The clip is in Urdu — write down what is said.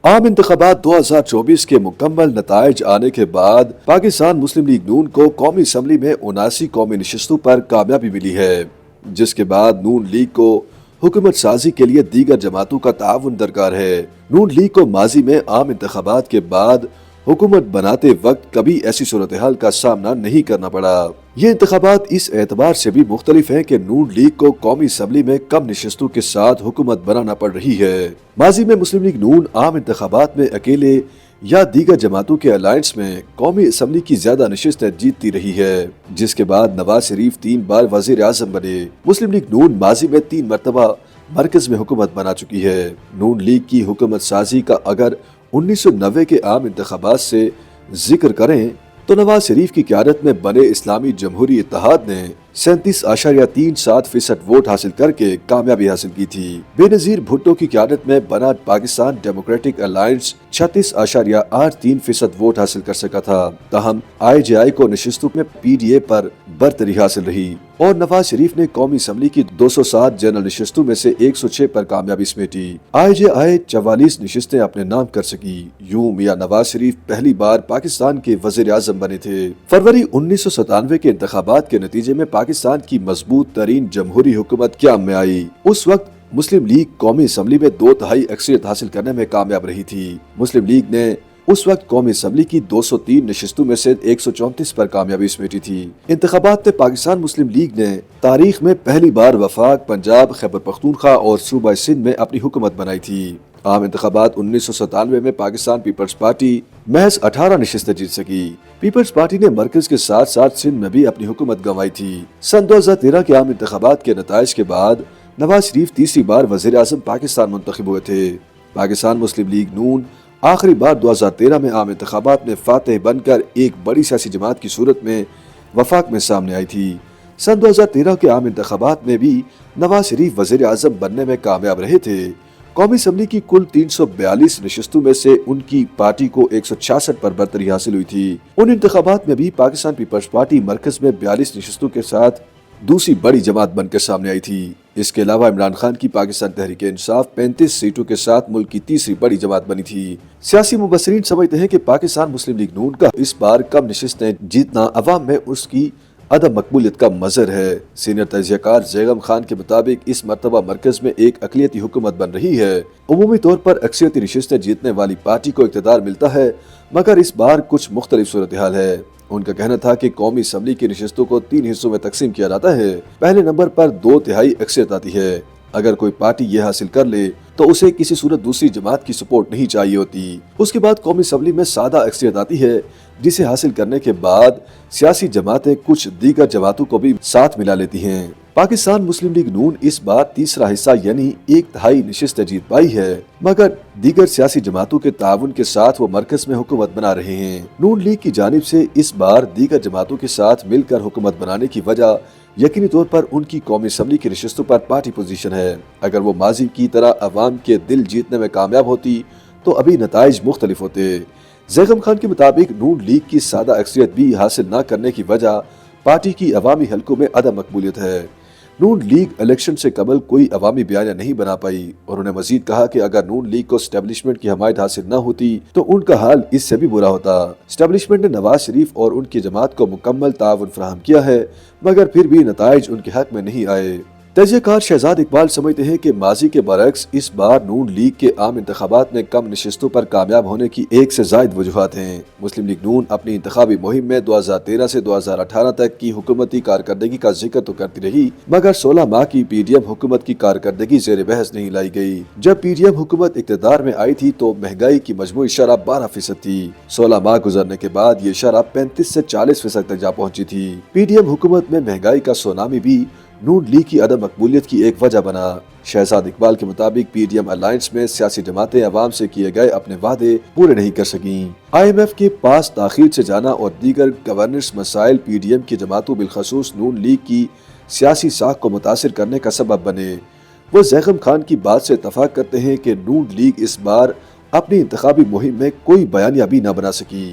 عام انتخابات 2024 کے مکمل نتائج آنے کے بعد پاکستان مسلم لیگ نون کو قومی اسمبلی میں 79 قومی نشستوں پر کامیابی ملی ہے، جس کے بعد نون لیگ کو حکومت سازی کے لیے دیگر جماعتوں کا تعاون درکار ہے۔ نون لیگ کو ماضی میں عام انتخابات کے بعد حکومت بناتے وقت کبھی ایسی صورتحال کا سامنا نہیں کرنا پڑا۔ یہ انتخابات اس اعتبار سے بھی مختلف ہیں کہ نون لیگ کو قومی اسمبلی میں کم نشستوں کے ساتھ حکومت بنانا پڑ رہی ہے۔ ماضی میں مسلم لیگ نون عام انتخابات میں اکیلے یا دیگر جماعتوں کے الائنس میں قومی اسمبلی کی زیادہ نشستیں جیتتی رہی ہے، جس کے بعد نواز شریف 3 بار وزیر اعظم بنے۔ مسلم لیگ نون ماضی میں 3 مرتبہ مرکز میں حکومت بنا چکی ہے۔ نون لیگ کی حکومت سازی کا اگر 1990 کے عام انتخابات سے ذکر کریں تو نواز شریف کی قیادت میں بنے اسلامی جمہوری اتحاد نے 37.37% ووٹ حاصل کر کے کامیابی حاصل کی تھی۔ بے نظیر بھٹو کی قیادت میں بنا پاکستان ڈیموکریٹک الائنس 36.83% ووٹ حاصل کر سکا تھا، تاہم IJI کو نشستوں میں PDA پر برتری حاصل رہی اور نواز شریف نے قومی اسمبلی کی 207 جنرل نشستوں میں سے 106 پر کامیابی سمیٹی۔ IJI 44 نشستیں اپنے نام کر سکی۔ یوں میاں نواز شریف پہلی بار پاکستان کے وزیر اعظم بنے تھے۔ فروری 1997 کے انتخابات کے نتیجے میں پاکستان کی مضبوط ترین جمہوری حکومت قیام میں آئی۔ اس وقت مسلم لیگ قومی اسمبلی میں 2/3 اکثریت حاصل کرنے میں کامیاب رہی تھی۔ مسلم لیگ نے اس وقت قومی اسمبلی کی 203 نشستوں میں سے 134 پر کامیابی سمیٹی تھی۔ انتخابات میں پاکستان مسلم لیگ نے تاریخ میں پہلی بار وفاق، پنجاب، خیبر پختونخوا اور صوبہ سندھ میں اپنی حکومت بنائی تھی۔ عام انتخابات 1997 میں پاکستان پیپلز پارٹی محض 18 نشستیں جیت سکی۔ پیپلز پارٹی نے مرکز کے ساتھ ساتھ سندھ میں بھی اپنی حکومت گنوائی تھی۔ سن 2013 کے عام انتخابات کے نتائج کے بعد نواز شریف تیسری بار وزیر اعظم پاکستان منتخب ہوئے تھے۔ پاکستان مسلم لیگ نون آخری بار 2013 میں عام انتخابات میں فاتح بن کر ایک بڑی سیاسی جماعت کی صورت میں وفاق میں سامنے آئی تھی۔ سن 2013 کے عام انتخابات میں بھی نواز شریف وزیر اعظم بننے میں کامیاب رہے تھے۔ قومی اسمبلی کی کل 342 نشستوں میں سے ان کی پارٹی کو 166 پر برتری حاصل ہوئی تھی۔ ان انتخابات میں بھی پاکستان پیپلز پارٹی مرکز میں 42 نشستوں کے ساتھ دوسری بڑی جماعت بن کر سامنے آئی تھی۔ اس کے علاوہ عمران خان کی پاکستان تحریک انصاف 35 سیٹوں کے ساتھ ملک کی تیسری بڑی جماعت بنی تھی۔ سیاسی مبصرین سمجھتے ہیں کہ پاکستان مسلم لیگ نون کا اس بار کم نشستیں جیتنا عوام میں اس کی عدم مقبولیت کا مظہر ہے۔ سینئر تجزیہ کار زیغم خان کے مطابق اس مرتبہ مرکز میں ایک اقلیتی حکومت بن رہی ہے۔ عمومی طور پر اکثریتی نشستیں جیتنے والی پارٹی کو اقتدار ملتا ہے، مگر اس بار کچھ مختلف صورتحال ہے۔ ان کا کہنا تھا کہ قومی اسمبلی کی نشستوں کو 3 حصوں میں تقسیم کیا جاتا ہے۔ پہلے نمبر پر 2/3 اکثریت آتی ہے۔ اگر کوئی پارٹی یہ حاصل کر لے تو اسے کسی صورت دوسری جماعت کی سپورٹ نہیں چاہیے ہوتی۔ اس کے بعد قومی اسمبلی میں سادہ اکثریت آتی ہے، جسے حاصل کرنے کے بعد سیاسی جماعتیں کچھ دیگر جماعتوں کو بھی ساتھ ملا لیتی ہیں۔ پاکستان مسلم لیگ نون اس بار تیسرا حصہ یعنی 1/3 نشستیں جیت پائی ہے، مگر دیگر سیاسی جماعتوں کے تعاون کے ساتھ وہ مرکز میں حکومت بنا رہے ہیں۔ نون لیگ کی جانب سے اس بار دیگر جماعتوں کے ساتھ مل کر حکومت بنانے کی وجہ یقینی طور پر ان کی قومی اسمبلی کی نشستوں پر پارٹی پوزیشن ہے۔ اگر وہ ماضی کی طرح عوام کے دل جیتنے میں کامیاب ہوتی تو ابھی نتائج مختلف ہوتے۔ زیغم خان کے مطابق نون لیگ کی سادہ اکثریت بھی حاصل نہ کرنے کی وجہ پارٹی کی عوامی حلقوں میں عدم مقبولیت ہے۔ نون لیگ الیکشن سے قبل کوئی عوامی بیانیہ نہیں بنا پائی، اور انہوں نے مزید کہا کہ اگر نون لیگ کو اسٹیبلشمنٹ کی حمایت حاصل نہ ہوتی تو ان کا حال اس سے بھی برا ہوتا۔ اسٹیبلشمنٹ نے نواز شریف اور ان کی جماعت کو مکمل تعاون فراہم کیا ہے، مگر پھر بھی نتائج ان کے حق میں نہیں آئے۔ تجزیہ کار شہزاد اقبال سمجھتے ہیں کہ ماضی کے برعکس اس بار نون لیگ کے عام انتخابات میں کم نشستوں پر کامیاب ہونے کی 1 سے زائد وجوہات ہیں۔ مسلم لیگ نون اپنی انتخابی مہم میں 2013 سے 2018 تک کی حکومتی کارکردگی کا ذکر تو کرتی رہی، مگر 16 ماہ کی PDM حکومت کی کارکردگی زیر بحث نہیں لائی گئی۔ جب PDM حکومت اقتدار میں آئی تھی تو مہنگائی کی مجموعی شرح 12% تھی۔ 16 ماہ گزرنے کے بعد یہ شرح 35 سے 40% تک جا پہنچی تھی۔ PDM حکومت میں مہنگائی کا سونامی بھی نون لیگ کی عدم مقبولیت کی ایک وجہ بنا۔ شہزاد اقبال کے مطابق PDM الائنس میں سیاسی جماعتیں عوام سے کیے گئے اپنے وعدے پورے نہیں کر سکیں۔ IMF کے پاس تاخیر سے جانا اور دیگر گورننس مسائل PDM کی جماعتوں بالخصوص نون لیگ کی سیاسی ساکھ کو متاثر کرنے کا سبب بنے۔ وہ زیغم خان کی بات سے اتفاق کرتے ہیں کہ نون لیگ اس بار اپنی انتخابی مہم میں کوئی بیانیہ بھی نہ بنا سکی۔